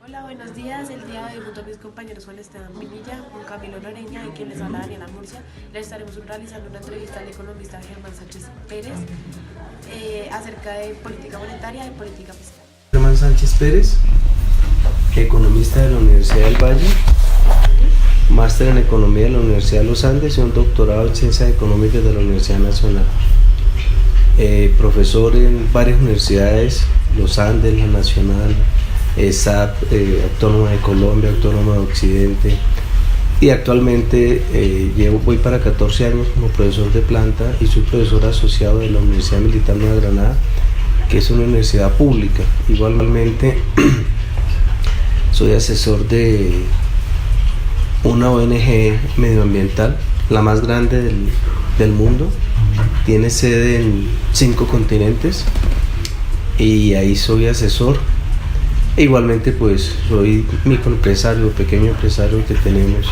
Hola, buenos días. El día de hoy junto a mis compañeros Juan Esteban Pinilla, Juan Camilo Loreña y quien les habla Daniela Murcia, le estaremos realizando una entrevista al economista Germán Sánchez Pérez acerca de política monetaria y política fiscal. Germán Sánchez Pérez, economista de la Universidad del Valle, máster en Economía de la Universidad de los Andes y un doctorado en Ciencias Económicas de la Universidad Nacional. Profesor en varias universidades, los Andes, la Nacional, SAP, Autónoma de Colombia, Autónoma de Occidente, y actualmente voy para 14 años como profesor de planta y soy profesor asociado de la Universidad Militar Nueva Granada, que es una universidad pública. Igualmente soy asesor de una ONG medioambiental, la más grande del mundo, tiene sede en 5 continentes y ahí soy asesor. E igualmente pues soy microempresario, pequeño empresario que tenemos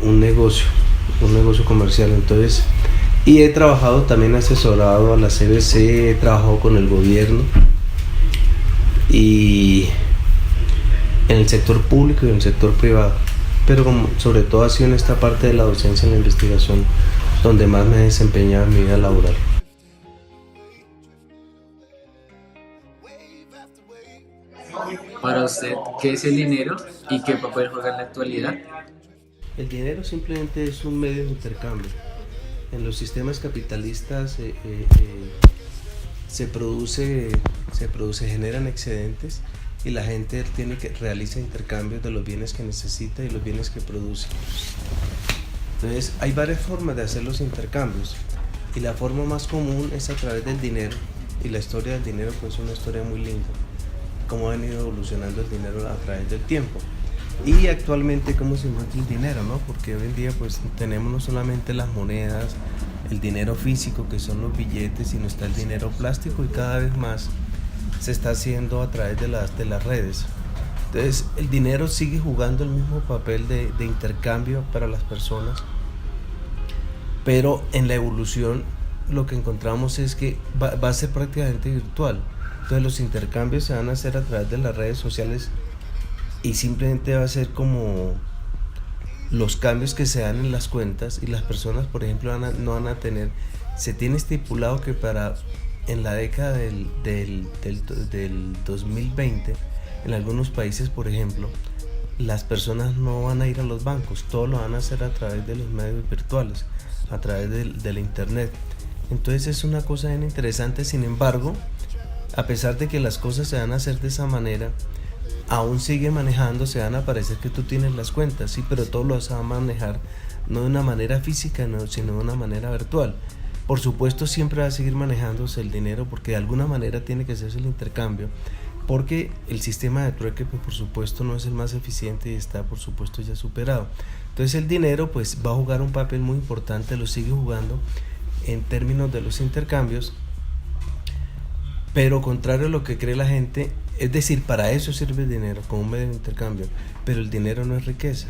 un negocio comercial. Entonces, y he trabajado también asesorado a la CBC, he trabajado con el gobierno y en el sector público y en el sector privado, pero sobre todo ha sido en esta parte de la docencia y la investigación donde más me he desempeñado en mi vida laboral. Para usted, ¿qué es el dinero y qué papel juega en la actualidad? El dinero simplemente es un medio de intercambio. En los sistemas capitalistas se generan excedentes y la gente realiza intercambios de los bienes que necesita y los bienes que produce. Entonces hay varias formas de hacer los intercambios y la forma más común es a través del dinero, y la historia del dinero pues es una historia muy linda, cómo ha venido evolucionando el dinero a través del tiempo y actualmente cómo se encuentra el dinero, ¿no? Porque hoy en día pues tenemos no solamente las monedas, el dinero físico que son los billetes, sino está el dinero plástico y cada vez más se está haciendo a través de las redes. Entonces el dinero sigue jugando el mismo papel de intercambio para las personas, pero en la evolución lo que encontramos es que va a ser prácticamente virtual. Entonces los intercambios se van a hacer a través de las redes sociales y simplemente va a ser como los cambios que se dan en las cuentas, y las personas, por ejemplo, no van a tener, se tiene estipulado que en la década del 2020, en algunos países, por ejemplo, las personas no van a ir a los bancos, todo lo van a hacer a través de los medios virtuales, a través de la internet. Entonces es una cosa bien interesante. Sin embargo, a pesar de que las cosas se van a hacer de esa manera, aún sigue manejando, se van a parecer que tú tienes las cuentas, sí, pero todo lo vas a manejar no de una manera física, sino de una manera virtual. Por supuesto siempre va a seguir manejándose el dinero porque de alguna manera tiene que hacerse el intercambio, porque el sistema de trueque pues por supuesto no es el más eficiente y está por supuesto ya superado. Entonces el dinero pues va a jugar un papel muy importante, lo sigue jugando en términos de los intercambios, pero contrario a lo que cree la gente, es decir, para eso sirve el dinero como un medio de intercambio, pero el dinero no es riqueza.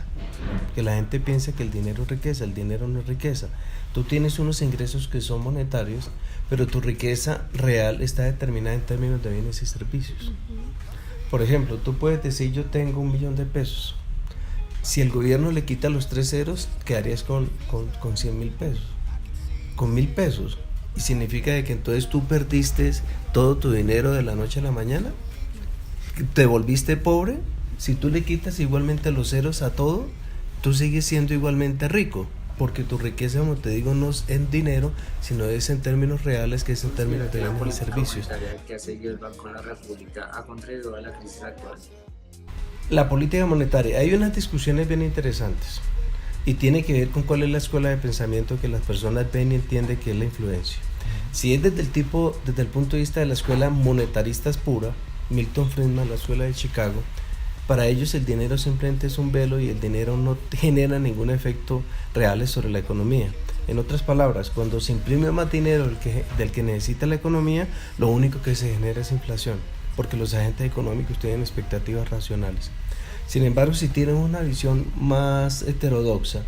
Que la gente piensa que el dinero es riqueza, el dinero no es riqueza. Tú tienes unos ingresos que son monetarios, pero tu riqueza real está determinada en términos de bienes y servicios. Por ejemplo, tú puedes decir yo tengo 1 millón de pesos. Si el gobierno le quita los 3 ceros, quedarías con 100.000 pesos. Con 1.000 pesos. Y significa de que entonces tú perdiste todo tu dinero de la noche a la mañana, te volviste pobre. Si tú le quitas igualmente los ceros a todo, tú sigues siendo igualmente rico, porque tu riqueza, como te digo, no es en dinero, sino es en términos reales, que es en términos de bienes y servicios. ¿Que ha seguido el Banco de la República ha contribuido a la crisis actual? La política monetaria, hay unas discusiones bien interesantes y tiene que ver con cuál es la escuela de pensamiento que las personas ven y entienden que es la influencia. Si es desde el punto de vista de la escuela monetarista pura, Milton Friedman, la escuela de Chicago, para ellos el dinero simplemente es un velo y el dinero no genera ningún efecto real sobre la economía. En otras palabras, cuando se imprime más dinero del que necesita la economía, lo único que se genera es inflación, porque los agentes económicos tienen expectativas racionales. Sin embargo, si tienen una visión más heterodoxa,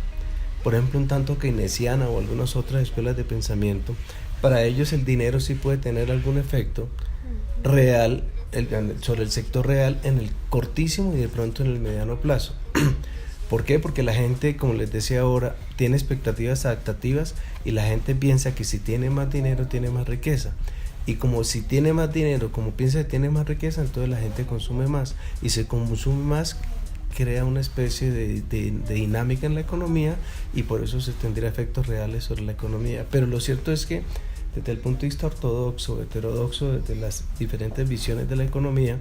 por ejemplo un tanto keynesiana o algunas otras escuelas de pensamiento, para ellos el dinero sí puede tener algún efecto real sobre el sector real en el cortísimo y de pronto en el mediano plazo. ¿Por qué? Porque la gente, como les decía ahora, tiene expectativas adaptativas y la gente piensa que si tiene más dinero tiene más riqueza. Y como si tiene más dinero, como piensa que tiene más riqueza, entonces la gente consume más. Y si consume más, crea una especie de dinámica en la economía y por eso se tendría efectos reales sobre la economía. Pero lo cierto es que desde el punto de vista ortodoxo, heterodoxo, desde las diferentes visiones de la economía,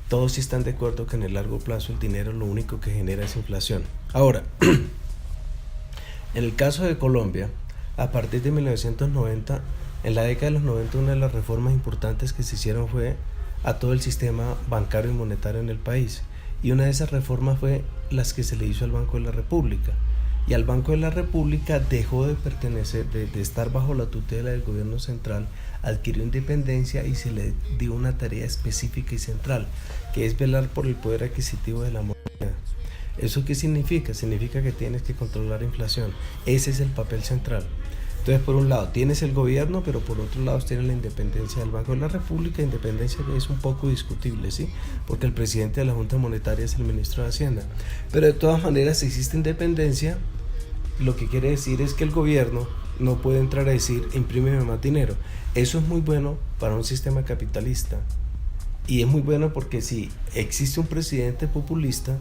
todos sí están de acuerdo que en el largo plazo el dinero lo único que genera es inflación. Ahora, en el caso de Colombia, a partir de 1990, en la década de los 90, una de las reformas importantes que se hicieron fue a todo el sistema bancario y monetario en el país. Y una de esas reformas fue las que se le hizo al Banco de la República. Y al Banco de la República dejó de pertenecer, de estar bajo la tutela del gobierno central, adquirió independencia y se le dio una tarea específica y central, que es velar por el poder adquisitivo de la moneda. ¿Eso qué significa? Significa que tienes que controlar la inflación. Ese es el papel central. Entonces, por un lado tienes el gobierno, pero por otro lado tienes la independencia del Banco de la República, independencia que es un poco discutible, ¿sí? Porque el presidente de la Junta Monetaria es el ministro de Hacienda. Pero de todas maneras, si existe independencia, lo que quiere decir es que el gobierno no puede entrar a decir, imprímeme más dinero. Eso es muy bueno para un sistema capitalista. Y es muy bueno porque si existe un presidente populista,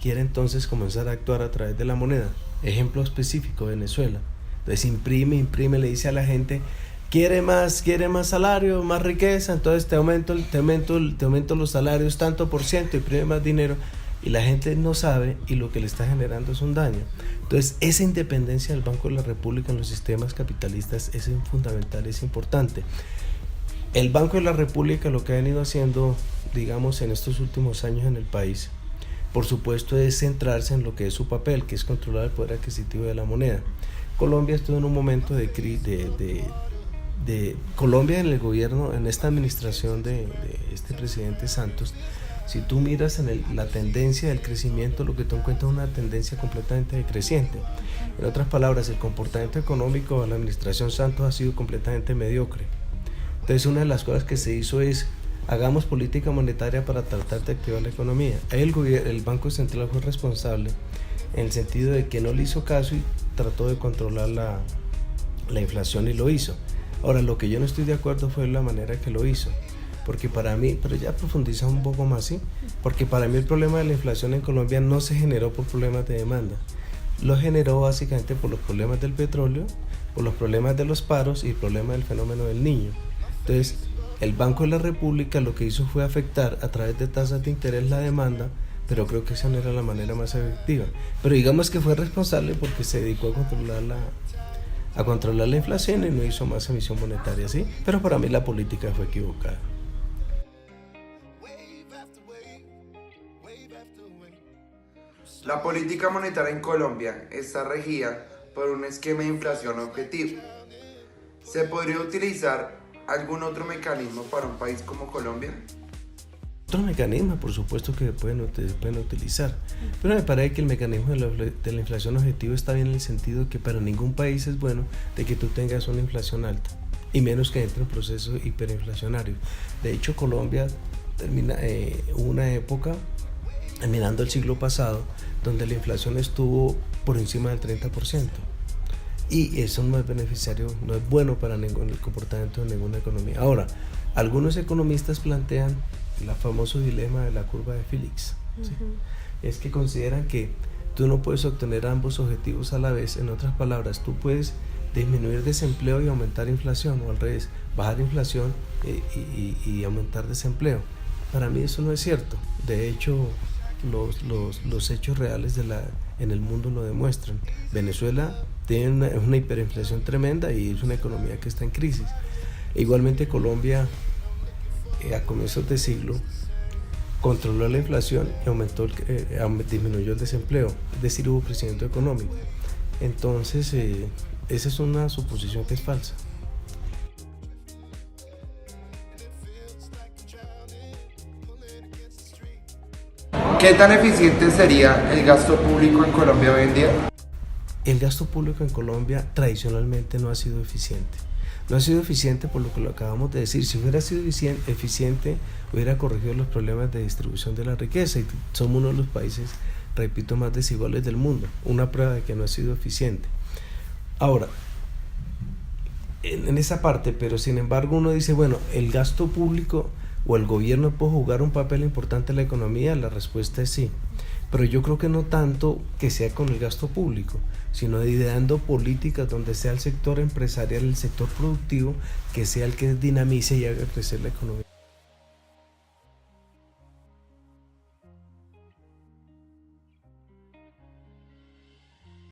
quiere entonces comenzar a actuar a través de la moneda. Ejemplo específico, Venezuela. Entonces imprime, le dice a la gente, quiere más salario, más riqueza, entonces te aumento los salarios tanto por ciento, imprime más dinero, y la gente no sabe y lo que le está generando es un daño. Entonces esa independencia del Banco de la República en los sistemas capitalistas es fundamental, es importante. El Banco de la República lo que ha venido haciendo, digamos, en estos últimos años en el país, por supuesto es centrarse en lo que es su papel, que es controlar el poder adquisitivo de la moneda. Colombia estuvo en un momento de Colombia en el gobierno, en esta administración de este presidente Santos. Si tú miras la tendencia del crecimiento, lo que te encuentras es una tendencia completamente decreciente. En otras palabras, el comportamiento económico de la administración Santos ha sido completamente mediocre. Entonces, una de las cosas que se hizo es, hagamos política monetaria para tratar de activar la economía. Ahí el Banco Central fue responsable en el sentido de que no le hizo caso y trató de controlar la inflación y lo hizo. Ahora, lo que yo no estoy de acuerdo fue la manera que lo hizo, porque para mí, pero ya profundizamos un poco más, ¿sí? Porque para mí el problema de la inflación en Colombia no se generó por problemas de demanda, lo generó básicamente por los problemas del petróleo, por los problemas de los paros y el problema del fenómeno del niño. Entonces, el Banco de la República lo que hizo fue afectar a través de tasas de interés la demanda, pero creo que esa no era la manera más efectiva. Pero digamos que fue responsable porque se dedicó a controlar la inflación y no hizo más emisión monetaria, ¿sí? Pero para mí la política fue equivocada. La política monetaria en Colombia está regida por un esquema de inflación objetivo. ¿Se podría utilizar algún otro mecanismo para un país como Colombia? Otros mecanismos, por supuesto, que pueden utilizar, pero me parece que el mecanismo de la inflación objetivo está bien en el sentido de que para ningún país es bueno de que tú tengas una inflación alta, y menos que entre en procesos hiperinflacionarios. De hecho, Colombia hubo una época, terminando el siglo pasado, donde la inflación estuvo por encima del 30%. Y eso no es beneficiario, no es bueno para el comportamiento de ninguna economía. Ahora, algunos economistas plantean el famoso dilema de la curva de Phillips, ¿sí? Es que consideran que tú no puedes obtener ambos objetivos a la vez. En otras palabras, tú puedes disminuir desempleo y aumentar inflación, o al revés, bajar inflación y aumentar desempleo. Para mí eso no es cierto. De hecho, los hechos reales en el mundo lo demuestran. Venezuela tiene una hiperinflación tremenda y es una economía que está en crisis. Igualmente Colombia, a comienzos de siglo, controló la inflación y disminuyó el desempleo, es decir, hubo crecimiento económico. Entonces, esa es una suposición que es falsa. ¿Qué tan eficiente sería el gasto público en Colombia hoy en día? El gasto público en Colombia tradicionalmente no ha sido eficiente. No ha sido eficiente por lo que lo acabamos de decir. Si hubiera sido eficiente, hubiera corregido los problemas de distribución de la riqueza, y somos uno de los países, repito, más desiguales del mundo. Una prueba de que no ha sido eficiente. Ahora, en esa parte, pero sin embargo uno dice, bueno, el gasto público o el gobierno puede jugar un papel importante en la economía. La respuesta es sí, pero yo creo que no tanto que sea con el gasto público, sino ideando políticas donde sea el sector empresarial, el sector productivo, que sea el que dinamice y haga crecer la economía.